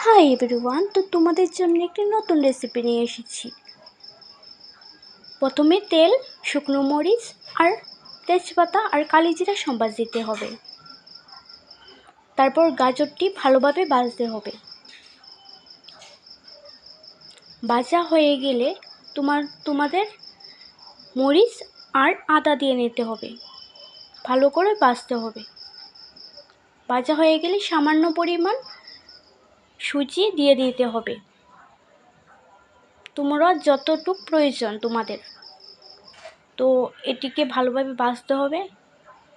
Hi everyone, তো তোমাদের জন্য একটি নতুন রেসিপি নিয়ে এসেছি। প্রথমে তেল, শুকনো মরিচ আর তেজপাতা আর কালিজিরা সম্বাস দিতে হবে। তারপর গাজরটি ভালোভাবে ভাজতে হবে। ভাজা হয়ে গেলে তোমাদের মরিচ আর আদা দিয়ে নিতে হবে, ভালো করে ভাজতে হবে। ভাজা হয়ে গেলে সামান্য পরিমাণ সুজি দিয়ে দিতে হবে, তোমরা যতটুকু প্রয়োজন তোমাদের। তো এটিকে ভালোভাবে ভাজতে হবে,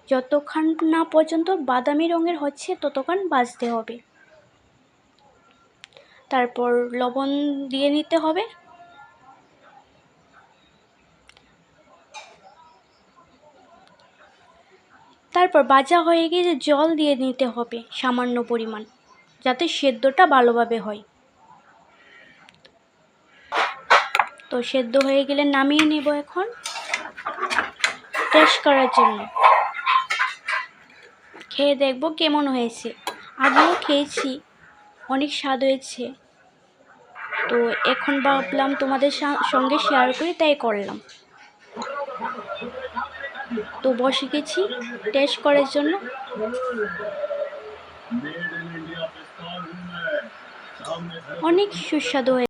যতক্ষণ না পর্যন্ত বাদামি রঙের হচ্ছে ততক্ষণ ভাজতে হবে। তারপর লবণ দিয়ে নিতে হবে। তারপর ভাজা হয়ে গিয়ে জল দিয়ে নিতে হবে সামান্য পরিমাণ, যাতে সেদ্ধটা ভালোভাবে হয়। তো সেদ্ধ হয়ে গেলে নামিয়ে নেব এখন টেস্ট করার জন্য। খেয়ে দেখব কেমন হয়েছে। আগেও খেয়েছি, অনেক স্বাদ হয়েছে। তো এখন ভাবলাম তোমাদের সঙ্গে শেয়ার করি, তাই করলাম। তো বসে গেছি টেস্ট করার জন্য। অনেক সুস্বাদু হয়েছে।